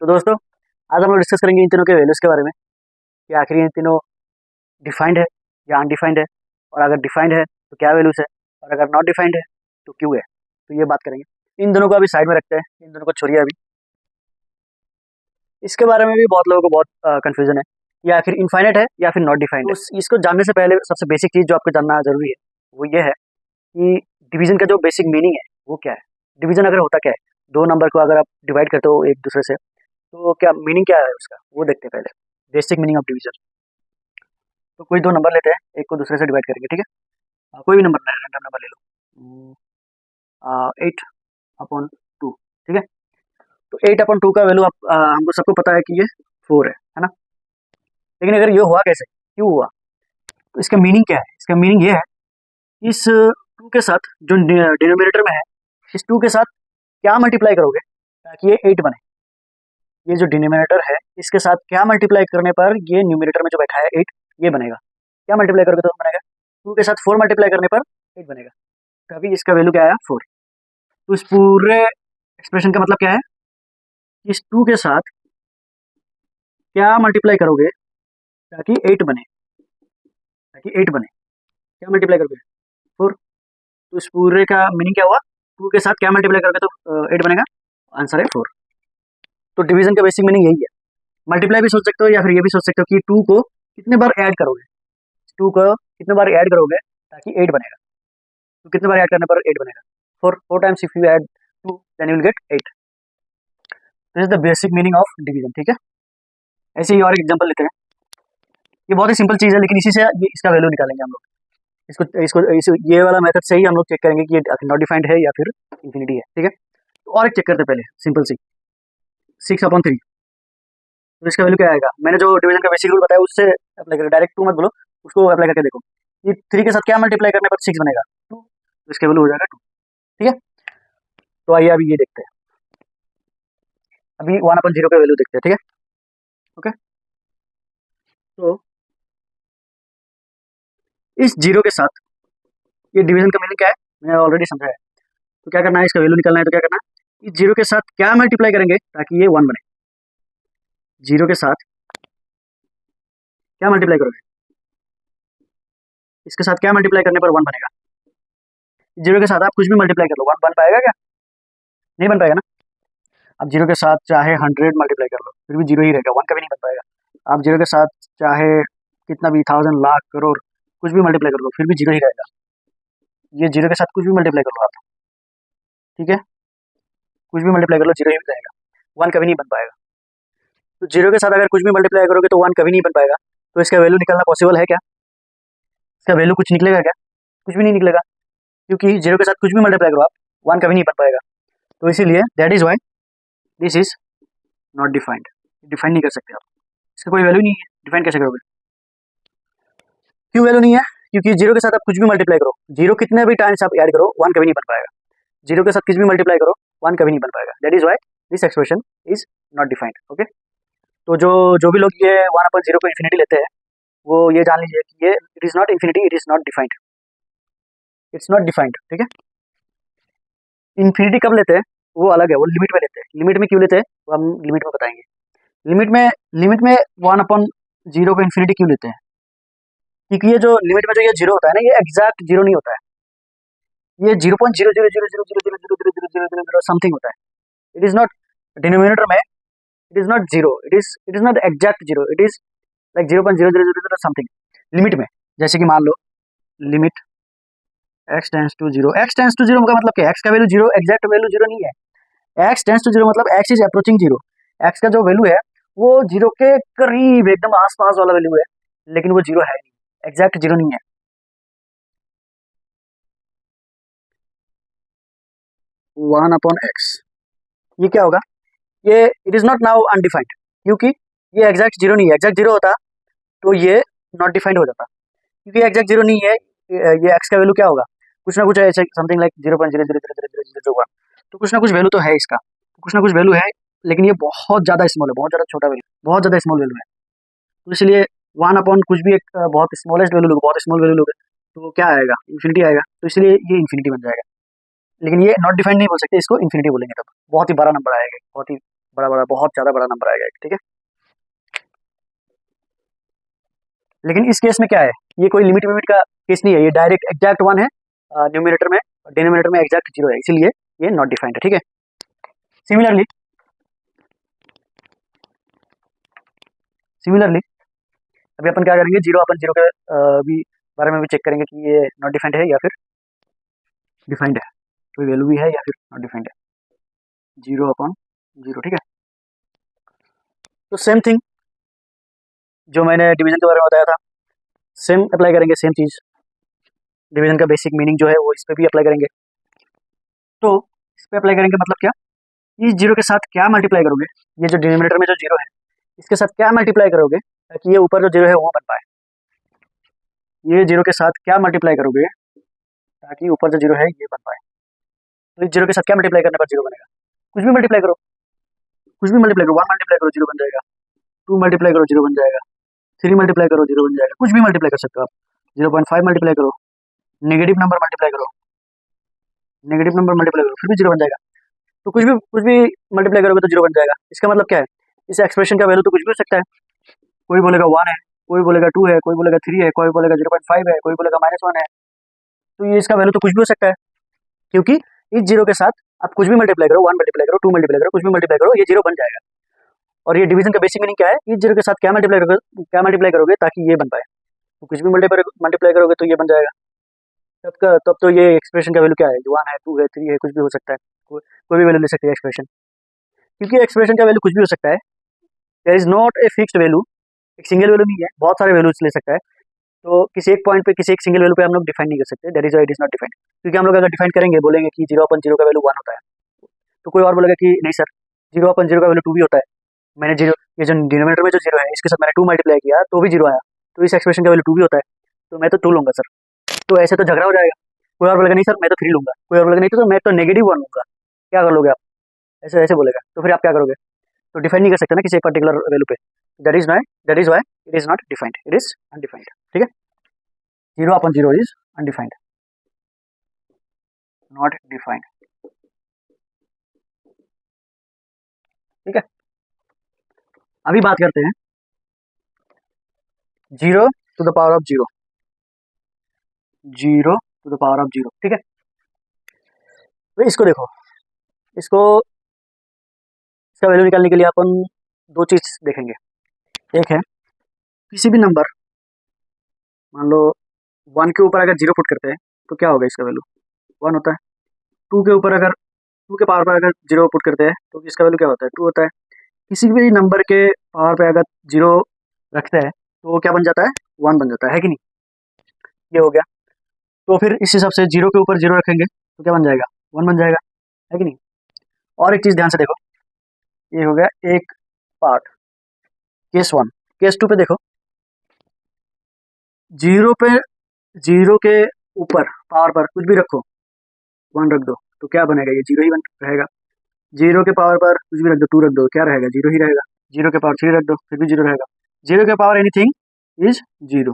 तो दोस्तों, आज हम लोग डिस्कस करेंगे इन तीनों के वैल्यूज़ के बारे में कि आखिर ये तीनों डिफाइंड है या अनडिफाइंड है, और अगर डिफाइंड है तो क्या वैल्यूज़ है, और अगर नॉट डिफाइंड है तो क्यों है। तो ये बात करेंगे। इन दोनों को अभी साइड में रखते हैं, इन दोनों को छोड़िए अभी। इसके बारे में भी बहुत लोगों को बहुत कन्फ्यूजन है कि आखिर इनफाइनाइट है या फिर नॉट डिफाइंड है। तो इसको जानने से पहले सबसे बेसिक चीज़ जो आपको जानना जरूरी है वो ये है कि डिवीजन का जो बेसिक मीनिंग है वो क्या है। डिवीजन अगर होता क्या है, दो नंबर को अगर आप डिवाइड करते हो एक दूसरे से, तो क्या मीनिंग क्या है उसका वो देखते हैं पहले। Basic meaning of division. तो कोई दो नंबर लेते हैं, एक को दूसरे से डिवाइड करेंगे, ठीक है। कोई भी नंबर रैंडम नंबर ले लो, 8/2, ठीक है। तो 8/2 का वैल्यू आप हमको सबको पता है कि ये 4 है ना। लेकिन अगर ये हुआ कैसे, क्यों हुआ, तो इसका मीनिंग क्या है। इसका मीनिंग ये है, इस 2 के साथ जो डिनोमिनेटर में है, इस 2 के साथ क्या मल्टीप्लाई करोगे ताकि ये 8 बने। ये जो डिनोमिनेटर है इसके साथ क्या मल्टीप्लाई करने पर ये न्यूमिनेटर में जो बैठा है 8 ये बनेगा। क्या मल्टीप्लाई करोगे तो बनेगा, 2 के साथ 4 मल्टीप्लाई करने पर 8 बनेगा। तो अभी इसका वैल्यू क्या आया, 4। तो इस पूरे एक्सप्रेशन का मतलब क्या है, इस 2 के साथ क्या मल्टीप्लाई करोगे ताकि 8 बने, ताकि 8 बने। क्या मल्टीप्लाई करोगे, 4। तो इस पूरे का मीनिंग क्या हुआ, 2 के साथ क्या मल्टीप्लाई करोगे तो 8 बनेगा। आंसर है 4। तो डिवीजन का बेसिक मीनिंग यही है। मल्टीप्लाई भी सोच सकते हो या फिर ये भी सोच सकते हो कि 2 को कितने बार ऐड करोगे, 2 को कितने बार ऐड करोगे ताकि 8 बनेगा। तो कितने बार ऐड करने पर 8 बनेगा, 4 times if you add 2 then you will get 8। This is the basic meaning of division, ठीक है। ऐसे ही और एक एग्जांपल लेते हैं। ये बहुत ही सिंपल चीज़ है, लेकिन इसी से इसका वैल्यू निकालेंगे हम लोग। ये वाला मेथड से ही हम लोग चेक करेंगे कि ये नॉट डिफाइंड है या फिर इंफिनिटी है, ठीक है। तो और एक चेक करते हैं पहले, सिंपल सी 6/3। तो इसका वैल्यू क्या आएगा, मैंने जो डिवीजन का बेसिक रूल बताया उससे अप्लाई करें, डायरेक्ट 2 मत बोलो, उसको अप्लाई करके देखो। ये 3 के साथ क्या मल्टीप्लाई करने पर 6 बनेगा, 2। तो इसका वैल्यू हो जाएगा 2, ठीक है। तो आइए अभी ये देखते हैं, अभी 1/0 का वैल्यू देखते हैं, ठीक है। ओके, तो इस जीरो के साथ ये डिवीजन का मीनिंग क्या है मैंने ऑलरेडी समझाया है। तो क्या करना है, इसका वैल्यू निकालना है तो क्या करना है, इस जीरो के साथ क्या मल्टीप्लाई करेंगे ताकि ये 1 बने। जीरो के साथ क्या मल्टीप्लाई करोगे, इसके साथ क्या मल्टीप्लाई करने पर 1 बनेगा। जीरो के साथ आप कुछ भी मल्टीप्लाई कर लो, 1 बन पाएगा क्या, नहीं बन पाएगा ना। आप जीरो के साथ चाहे 100 मल्टीप्लाई कर लो फिर भी जीरो ही रहेगा, 1 कभी नहीं बन पाएगा। आप जीरो के साथ चाहे कितना भी 1000 लाख करोड़ कुछ भी मल्टीप्लाई कर लो फिर भी जीरो ही रहेगा। ये जीरो के साथ कुछ भी मल्टीप्लाई कर लो आप, ठीक है, कुछ भी मल्टीप्लाई कर लो जीरो ही रहेगा, 1 कभी नहीं बन पाएगा। तो जीरो के साथ अगर कुछ भी मल्टीप्लाई करोगे तो 1 कभी नहीं बन पाएगा। तो इसका वैल्यू निकलना पॉसिबल है क्या, इसका वैल्यू कुछ निकलेगा क्या, कुछ भी नहीं निकलेगा, क्योंकि जीरो के साथ कुछ भी मल्टीप्लाई करो आप 1 कभी नहीं बन पाएगा। तो इसीलिए that is why this is not defined. Define नहीं कर सकते आप, इसका कोई वैल्यू नहीं है, डिफाइन कैसे करोगे। क्यों वैल्यू नहीं है, क्योंकि जीरो के साथ आप कुछ भी मल्टीप्लाई करो, जीरो कितने भी टाइम्स आप ऐड करो 1 कभी नहीं बन पाएगा। जीरो के साथ कुछ भी मल्टीप्लाई करो 1 कभी नहीं बन पाएगा। That is why this expression is not defined, okay. तो जो जो भी लोग ये 1/0 को इन्फिनिटी लेते हैं वो ये जान लीजिए कि ये it is not infinity, it is not defined, it's not defined, ठीक है। इन्फिनिटी कब लेते हैं वो अलग है, वो लिमिट में लेते हैं। लिमिट में क्यों लेते हैं वो हम लिमिट में बताएंगे। लिमिट में 1/0 को इन्फिनिटी क्यों लेते हैं, क्योंकि ये जो लिमिट में जो ये जीरो होता है ना, ये एग्जैक्ट जीरो नहीं होता है, ये 0.0000000000 समथिंग होता है। इट इज नॉट डिनोमिनेटर में, it is not zero, it is not exact zero, it is like 0.0000 something. Limit में जैसे कि मान लो limit x tends to zero, x tends to zero का मतलब क्या है, x का value zero, exact value zero नहीं है। x टेंस टू जीरो मतलब x is approaching zero, x का जो वैल्यू है वो जीरो के करीब एकदम आसपास वाला वैल्यू है, लेकिन वो जीरो है नहीं, एग्जैक्ट जीरो नहीं है। 1/x ये क्या होगा, ये it is not now undefined, क्योंकि ये एग्जैक्ट जीरो नहीं है। एग्जैक्ट जीरो होता तो ये नॉट डिफाइंड हो जाता, क्योंकि एग्जैक्ट जीरो नहीं है। ये एक्स का वैल्यू क्या होगा, कुछ ना कुछ ऐसे समथिंग लाइक 0.00000001। तो कुछ ना कुछ वैल्यू तो है इसका, कुछ ना कुछ वैल्यू है, लेकिन ये बहुत ज़्यादा स्मॉल है, बहुत ज़्यादा छोटा वैल्यू, बहुत ज़्यादा स्मॉल वैल्यू है। तो इसलिए 1 कुछ भी एक बहुत स्मॉलेस्ट वैल्यू लोगे, बहुत स्मॉल वैल्यू लोगे तो क्या आएगा, इन्फिनिटी आएगा। तो इसलिए ये इन्फिनिटी बन जाएगा। लेकिन ये नॉट डिफाइंड नहीं बोल सकते, इसको इन्फिनिटी बोलेंगे, तब बहुत ही बड़ा नंबर आएगा, बहुत ही बड़ा बड़ा बहुत ज़्यादा बड़ा नंबर आएगा, ठीक है। लेकिन इस केस में क्या है, ये कोई लिमिट विमिट का केस नहीं है, ये डायरेक्ट एग्जैक्ट 1 है न्यूमिनेटर में, डिनोमिनेटर में एग्जैक्ट 0 है, इसीलिए ये नॉट डिफाइंड है, ठीक है। सिमिलरली सिमिलरली अभी अपन क्या करेंगे, 0/0 के भी बारे में भी चेक करेंगे कि ये नॉट डिफाइंड है या फिर डिफाइंड है, कोई वैल्यू भी है या फिर नॉट डिफाइंड है 0/0, ठीक है। तो सेम थिंग जो मैंने डिवीजन के बारे में बताया था, सेम अप्लाई करेंगे, सेम चीज़ डिवीजन का बेसिक मीनिंग जो है वो इस पर भी अप्लाई करेंगे। तो इस पर अप्लाई करेंगे मतलब क्या, इस 0 के साथ क्या मल्टीप्लाई करोगे, ये जो डिनोमिनेटर में जो 0 है इसके साथ क्या मल्टीप्लाई करोगे ताकि ये ऊपर जो 0 है वो बन पाए, ये 0 के साथ क्या मल्टीप्लाई करोगे ताकि ऊपर जो 0 है ये बन पाए। तो इस 0 के साथ क्या मल्टीप्लाई करने पर 0 बनेगा, कुछ भी मल्टीप्लाई करो, कुछ भी मल्टीप्लाई करो, 1 मल्टीप्लाई करो 0 बन जाएगा, 2 मल्टीप्लाई करो 0 बन जाएगा, 3 मल्टीप्लाई करो 0 बन जाएगा, कुछ भी मल्टीप्लाई कर सकते हो आप, 0.5 मल्टीप्लाई करो, नेगेटिव नंबर मल्टीप्लाई करो, नेगेटिव नंबर मल्टीप्लाई करो फिर भी 0 बन जाएगा। तो कुछ भी मल्टीप्लाई करोगे तो 0 बन जाएगा। इसका मतलब क्या है, इस एक्सप्रेशन का वैल्यू तो कुछ भी हो सकता है, कोई बोलेगा 1 है, कोई बोलेगा 2 है, कोई बोलेगा 3 है, कोई बोलेगा 0.5 है, कोई बोलेगा -1 है। तो ये इसका वैल्यू तो कुछ भी हो सकता है, क्योंकि इस 0 के साथ आप कुछ भी मल्टीप्लाई करो, 1 मल्टीप्लाई करो, 2 मल्टीप्लाई करो, कुछ भी मल्टीप्लाई करो, ये 0 बन जाएगा। और ये डिवीजन का बेसिक मीनिंग क्या है, इस 0 के साथ क्या मल्टीप्लाई करोगे ताकि ये बन पाए, तो कुछ भी मल्टीप्लाई करोगे तो ये बन जाएगा। तब तो ये एक्सप्रेशन का वैल्यू क्या है, 1 है, 2 है, 3 है, कुछ भी हो सकता है, कोई भी वैल्यू ले सकते हैं एक्सप्रेशन, क्योंकि एक्सप्रेशन का वैल्यू कुछ भी हो सकता है। There is not a fixed value, एक सिंगल वैल्यू नहीं है, बहुत सारे वैल्यूज ले सकता है। तो किसी एक पॉइंट पे, किसी एक सिंगल वैल्यू पे हम लोग डिफाइन नहीं कर सकते, that is why it is not defined. क्योंकि हम लोग अगर डिफाइन करेंगे, बोलेंगे कि 0/0 का वैल्यू 1 होता है, तो कोई और बोलेगा कि नहीं सर 0/0 का वैल्यू 2 भी होता है, मैंने 0, ये जो डिनोमिनेटर में जो 0 है इसके साथ मैंने 2 मल्टीप्लाई किया तो भी 0 आया, तो इस एक्सप्रेशन का वैल्यू 2 भी होता है, तो मैं तो 2 लूंगा सर। तो ऐसे तो झगड़ा हो जाएगा, कोई और बोलेगा नहीं सर मैं तो 3 लूंगा, कोई और बोलेगा नहीं तो मैं तो -1 लूंगा, क्या कर लोगे आप, ऐसे ऐसे बोलेगा, तो फिर आप क्या करोगे, तो डिफाइन नहीं कर सकते ना किसी एक पर्टिकुलर वैल्यू पे, that is why it is not defined, it is undefined, ठीक है। 0/0 इज अनडिफाइंड, नॉट डिफाइंड, ठीक है। अभी बात करते हैं 0 to the power of 0, 0 to the power of 0, ठीक है। तो इसको देखो, इसको इसका वैल्यू निकालने के लिए अपन दो चीज देखेंगे। एक है किसी भी नंबर, मान लो 1 के ऊपर अगर 0 पुट करते हैं तो क्या होगा, इसका वैल्यू 1 होता है। 2 के ऊपर अगर 2 के पावर पर अगर 0 पुट करते हैं तो इसका वैल्यू क्या होता है, 2 होता है। किसी भी नंबर के पावर पे अगर 0 रखते हैं तो वो क्या बन जाता है, 1 बन जाता है कि नहीं, ये हो गया। तो फिर इस हिसाब से 0 के ऊपर 0 रखेंगे तो क्या बन जाएगा, 1 बन जाएगा, है कि नहीं। और एक चीज़ ध्यान से देखो, ये हो गया एक पार्ट, केस 1। केस 2 पे देखो, 0 पे 0 के ऊपर पावर पर कुछ भी रखो, 1 रख दो तो क्या बनेगा, ये 0 ही बन रहेगा। 0 के पावर पर कुछ भी रख दो, 2 रख दो, क्या रहेगा, 0 ही रहेगा। 0 के पावर 3 रख दो फिर भी 0 रहेगा। 0 के power anything is 0।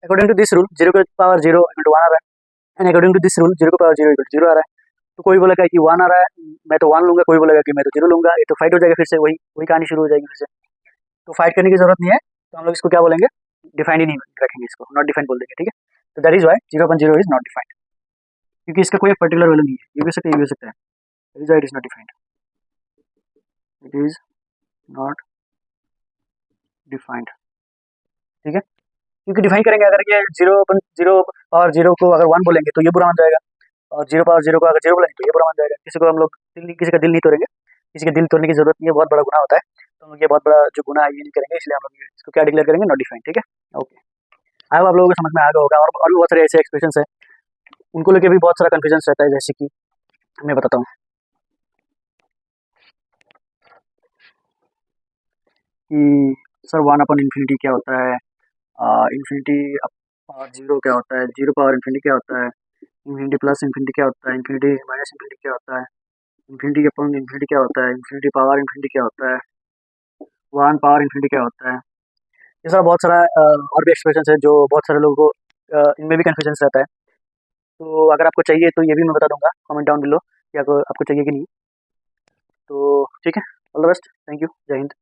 According to this rule 0 के पावर 0 इक्वल टू 1 आ रहा है, and according to this rule 0 के पावर 0 इक्वल टू 0 आ रहा है। तो कोई बोलेगा कि 1 आ रहा है, मैं तो 1 लूंगा, कोई बोलेगा कि मैं तो 0 लूंगा, ये तो फाइट हो जाएगा, फिर से वही वही कहानी शुरू हो जाएगी फिर से। तो फाइट करने की जरूरत नहीं है, तो हम लोग इसको क्या बोलेंगे, डिफाइंड ही नहीं रखेंगे, इसको नॉट डिफाइंड बोल देंगे, ठीक है। तो that is why 0/0 is not defined, क्योंकि इसका कोई पर्टिकुलर वैल्यू नहीं है, ये भी हो सकता है, ये भी हो सकता है, that is why it is not defined, it is not defined, ठीक है। क्योंकि डिफाइन करेंगे अगर ये 0/0 और 0 को अगर 1 बोलेंगे तो ये बुरा मान जाएगा, और 0/0 को अगर 0 बोलेंगे तो ये बुरा मान जाएगा। किसी को हम लोग किसी का दिल नहीं तोड़ेंगे, किसी के दिल तोड़ने की जरूरत नहीं है, बहुत बड़ा गुनाह होता है, तो हम लोग ये बहुत बड़ा जो गुनाह है ये नहीं करेंगे, इसलिए हम लोग इसको क्या डिक्लेयर करेंगे, नॉट डिफाइंड, ठीक है। ओके, आई होप आप लोगों को समझ में आ गया होगा। और भी बहुत सारे ऐसे एक्सप्रेशन है, उनको लेके भी बहुत सारा कन्फ्यूजन रहता है, जैसे कि मैं बताता हूँ कि सर 1/∞ क्या होता है, इन्फिनिटी पावर 0 क्या होता है, 0 पावर इन्फिनिटी क्या होता है, इन्फिनिटी प्लस इन्फिनिटी क्या होता है, इन्फिनिटी माइनस इन्फिनिटी क्या होता है, इन्फिनिटी अपॉन इन्फिनिटी क्या होता है, इन्फिनिटी पावर इन्फिनिटी क्या होता है, 1 पावर इन्फिनिटी क्या होता है। ये सारा बहुत सारा और भी एक्सप्रेशन है जो बहुत सारे लोगों को इनमें भी कन्फ्यूजन रहता है। तो अगर आपको चाहिए तो ये भी मैं बता दूंगा कमेंट डाउन बिलो कि आपको चाहिए कि नहीं, तो ठीक है। All the best, thank you, जय हिंद।